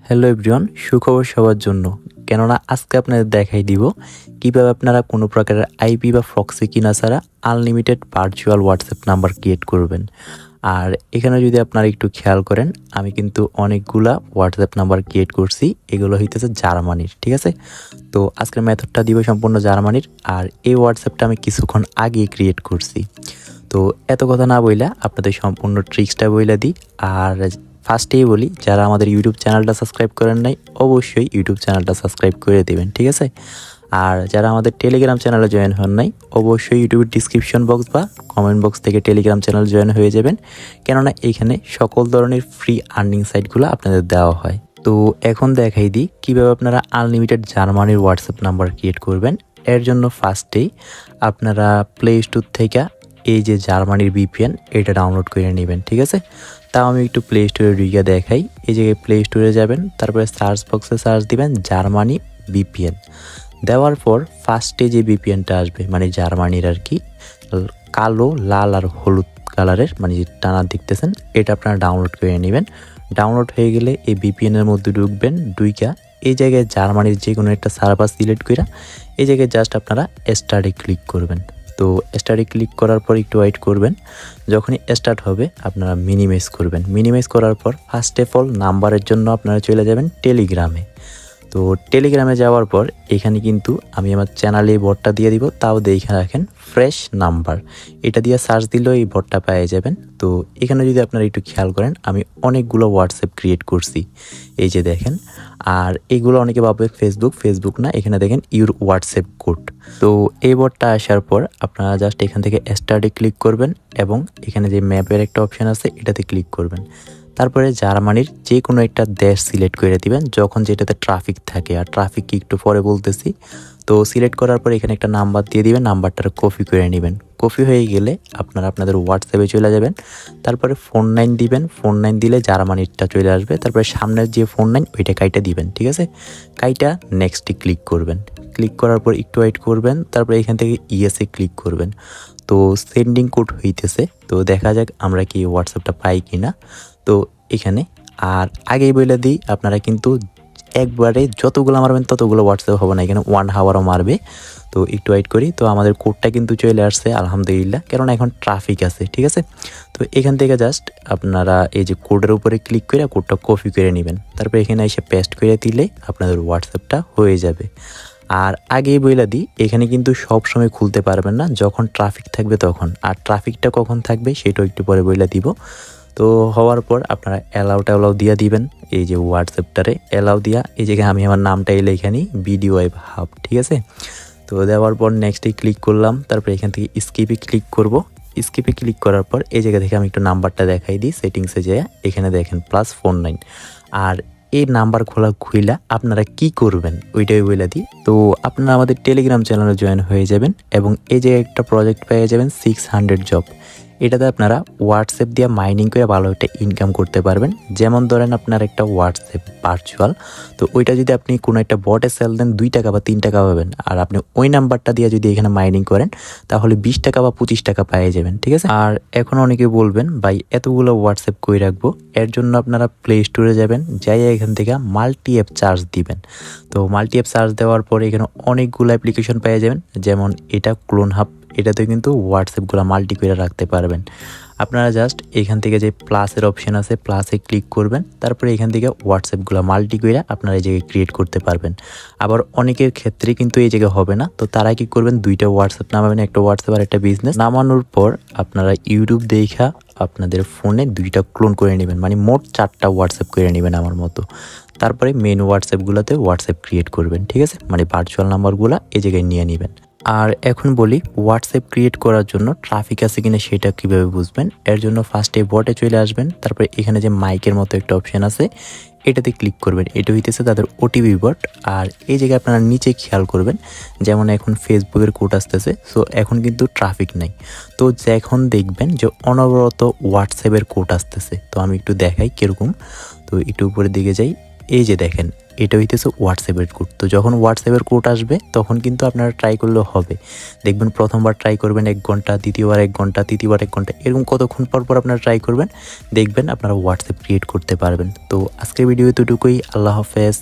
Hello everyone, সুখবর সবার জন্য। কেননা আজকে আপনাদের দেখাই দিব কিভাবে আপনারা কোনো প্রকারের আইপি বা প্রক্সি কিনা ছাড়া unlimited virtual WhatsApp number create করবেন। আর এখানে যদি আপনারা একটু খেয়াল করেন, আমি কিন্তু অনেকগুলা হোয়াটসঅ্যাপ নাম্বার ক্রিয়েট করছি। এগুলো হইতেছে জার্মানির, ঠিক আছে। তো আজকের মেথডটা দিব সম্পূর্ণ জার্মানির। আর এই হোয়াটসঅ্যাপটা আমি কিছুক্ষণ আগে ক্রিয়েট করছি। তো এত কথা না বইলা আপনাদের সম্পূর্ণ ট্রিক্সটা বইলা দিই। আর ফার্স্টেই বলি, যারা আমাদের ইউটিউব চ্যানেলটা সাবস্ক্রাইব করেন নাই, অবশ্যই ইউটিউব চ্যানেলটা সাবস্ক্রাইব করে দেবেন, ঠিক আছে। আর যারা আমাদের টেলিগ্রাম চ্যানেলে জয়েন হন নাই, অবশ্যই ইউটিউবের ডিসক্রিপশন বক্স বা কমেন্ট বক্স থেকে টেলিগ্রাম চ্যানেল জয়েন হয়ে যাবেন। কেননা এখানে সকল ধরনের ফ্রি আর্নিং সাইটগুলো আপনাদের দেওয়া হয়। তো এখন দেখাই দিই কীভাবে আপনারা আনলিমিটেড জার্মানির হোয়াটসঅ্যাপ নাম্বার ক্রিয়েট করবেন। এর জন্য ফার্স্টেই আপনারা প্লে স্টোর থেকে এই যে জার্মানির ভিপিএন, এটা ডাউনলোড করে নেবেন, ঠিক আছে। তাও আমি একটু প্লে স্টোরে ঢুকে দেখাই। এই জায়গায় প্লে স্টোরে যাবেন, তারপরে সার্চ বক্সে সার্চ দিবেন জার্মানি ভিপিএন। দেওয়ার পর ফার্স্টে যে ভিপিএনটা আসবে, মানে জার্মানির আর কি, কালো, লাল আর হলুদ কালারের, মানে যে টানা দেখতেছেন, এটা আপনারা ডাউনলোড করে নেবেন। ডাউনলোড হয়ে গেলে এই ভিপিএনের মধ্যে ঢুকবেন। ঢুইকা এই জায়গায় জার্মানির যে কোনো একটা সার্ভার সিলেক্ট করে এই জায়গায় জাস্ট আপনারা স্টার্টে ক্লিক করবেন। তো স্টার্টে ক্লিক করার পর একটু ওয়েট করবেন। যখনই স্টার্ট হবে আপনারা মিনিমাইজ করবেন। মিনিমাইজ করার পর ফার্স্ট অফ অল নাম্বারের জন্য আপনারা চলে যাবেন টেলিগ্রামে। তো টেলিগ্রামে যাওয়ার পর এখানে কিন্তু আমি আমার চ্যানেলে এই বটটা দিয়ে দিব। তাও দেখে রাখেন ফ্রেশ নাম্বার, এটা দিয়ে সার্চ দিলেও এই বটটা পেয়ে যাবেন। তো এখানে যদি আপনারা একটু খেয়াল করেন, আমি অনেকগুলো হোয়াটসঅ্যাপ ক্রিয়েট করছি, এই যে দেখেন। আর এইগুলো অনেকে ভাববে ফেসবুক না, এখানে দেখেন ইউর হোয়াটসঅ্যাপ কোড। তো এই বটটা আসার পর আপনারা জাস্ট এখান থেকে স্টার্টে ক্লিক করবেন এবং এখানে যে ম্যাপের একটা অপশান আছে এটাতে ক্লিক করবেন। তারপরে জার্মানির যে কোনো একটা দেশ সিলেক্ট করে দিবেন, যখন যেটাতে ট্রাফিক থাকে। আর ট্রাফিক কি একটু পরে বলতেছি। তো সিলেক্ট করার পর এখানে একটা নাম্বার দিয়ে দিবেন, নাম্বারটা কপি করে নেবেন। কপি হয়ে গেলে আপনারা আপনাদের হোয়াটসঅ্যাপে চলে যাবেন। তারপরে ফোন 9 দিবেন। ফোন 9 দিলে জার্মানিরটা চলে আসবে। তারপরে সামনের যে ফোন 9 ওইটা কাইটা দিবেন, ঠিক আছে। কাইটা নেক্সটে ক্লিক করবেন। ক্লিক করার পর একটু ওয়েট করবেন। তারপরে এখান থেকে ইএসএ ক্লিক করবেন। তো সেন্ডিং কোড হইতেছে, তো দেখা যাক আমরা কি হোয়াটসঅ্যাপটা পাই কি না। তো এখানে আর আগেই বলে দিই, আপনারা কিন্তু একবারে যতগুলো মারবেন ততগুলো হোয়াটসঅ্যাপ হবে না, এখানে 1 আওয়ারও মারবে। তো একটু ওয়েট করি। তো আমাদের কোডটা কিন্তু চলে আসছে আলহামদুলিল্লাহ, কেননা এখন ট্রাফিক আছে, ঠিক আছে। তো এখান থেকে জাস্ট আপনারা এই যে কোডের উপরে ক্লিক করে কোডটা কপি করে নেবেন। তারপর এখানে এসে পেস্ট করে দিলে আপনাদের হোয়াটসঅ্যাপটা হয়ে যাবে। আর আগেই বইলা দিই, এখানে কিন্তু সব সময় খুলতে পারবেন না, যখন ট্রাফিক থাকবে তখন। আর ট্রাফিকটা কখন থাকবে সেটাও একটু পরে বইলা দিব। তো হওয়ার পর আপনারা অ্যালাউ দিয়া দিবেন। এই যে হোয়াটসঅ্যাপটারে অ্যালাউ দিয়া এই জায়গায় আমি আমার নামটাই লেখা নিই, BDY হাব, ঠিক আছে। তো দেওয়ার পর নেক্সটে ক্লিক করলাম। তারপর এখান থেকে স্কিপে ক্লিক করব। স্কিপে ক্লিক করার পর এই জায়গা থেকে আমি একটু নাম্বারটা দেখাই দিই। সেটিংসে যেয়ে এখানে দেখেন +49। আর এই নাম্বার খুইলা আপনারা কি করবেন ওইটাই বলে দিই। তো আপনারা আমাদের টেলিগ্রাম চ্যানেলে জয়েন হয়ে যাবেন এবং এই যে একটা প্রজেক্ট পেয়ে যাবেন 600 জব। এটাতে আপনারা হোয়াটসঅ্যাপ দিয়ে মাইনিং করে ভালো একটা ইনকাম করতে পারবেন। যেমন ধরেন আপনার একটা হোয়াটসঅ্যাপ ভার্চুয়াল, তো ওইটা যদি আপনি কোনো একটা বটে সেল দেন 2 টাকা বা 3 টাকা পাবেন। আর আপনি ওই নাম্বারটা দিয়ে যদি এখানে মাইনিং করেন তাহলে 20 টাকা বা 25 টাকা পেয়ে যাবেন, ঠিক আছে। আর এখন অনেকে বলবেন ভাই এতগুলো হোয়াটসঅ্যাপ কই রাখবো, এর জন্য আপনারা প্লে স্টোরে যাবেন, যাই এখান থেকে মাল্টি অ্যাপ চার্জ দিবেন। তো মাল্টি অ্যাপ চার্জ দেওয়ার পরে এখানে অনেকগুলো অ্যাপ্লিকেশন পেয়ে যাবেন। যেমন এটা ক্লোন হাব, এটাতে কিন্তু হোয়াটসঅ্যাপগুলো মাল্টি করে রাখতে পারবেন। আপনারা জাস্ট এখান থেকে যে প্লাসের অপশন আছে, প্লাসে ক্লিক করবেন। তারপরে এখান থেকে হোয়াটসঅ্যাপগুলো মাল্টি করে আপনারা এই জায়গায় ক্রিয়েট করতে পারবেন। আবার অনেকের ক্ষেত্রে কিন্তু এই জায়গায় হবে না, তো তারা কি করবেন, 2টা হোয়াটসঅ্যাপ নামাবেন, একটা হোয়াটসঅ্যাপ আর একটা বিজনেস। নামানোর পর আপনারা ইউটিউব দেখা আপনাদের ফোনে 2টা ক্লোন করে নেবেন, মানে মোট 4টা হোয়াটসঅ্যাপ করে নেবেন আমার মতো। তারপরে মেন হোয়াটসঅ্যাপগুলোতে হোয়াটসঅ্যাপ ক্রিয়েট করবেন, ঠিক আছে, মানে ভার্চুয়াল নাম্বারগুলো এই জায়গায় নিয়ে নেবেন। আর এখন বলি হোয়াটসঅ্যাপ ক্রিয়েট করার জন্য ট্রাফিক আছে কিনা সেটা কিভাবে বুঝবেন। এর জন্য ফার্স্টে বটে চলে আসবেন। তারপরে এখানে যে মাইকের মতো একটা অপশন আছে এটাতে ক্লিক করবেন। এটা হইতেছে তাদের ওটিপি বট। আর এই জায়গায় আপনারা নিচে খেয়াল করবেন, যেমন এখন ফেসবুকের কোড আসতেছে, সো এখন কিন্তু ট্রাফিক নাই। তো যখন দেখবেন যে অনবরত হোয়াটসঅ্যাপের কোড আসতেছে, তো আমি একটু দেখাই কীরকম। তো একটু উপরের দিকে যাই, এই যে দেখেন এটা হইতেছে হোয়াটসঅ্যাপের কোড। তো যখন হোয়াটসঅ্যাপের কোড আসবে তখন কিন্তু আপনারা ট্রাই করলেও হবে। দেখবেন প্রথমবার ট্রাই করবেন 1 ঘন্টা, দ্বিতীয়বার 1 ঘন্টা, তৃতীয়বার 1 ঘন্টা, এরকম কতক্ষণ পর আপনারা ট্রাই করবেন, দেখবেন আপনারা হোয়াটসঅ্যাপ ক্রিয়েট করতে পারবেন। তো আজকের ভিডিও এতটুকুই। আল্লাহ হাফেজ।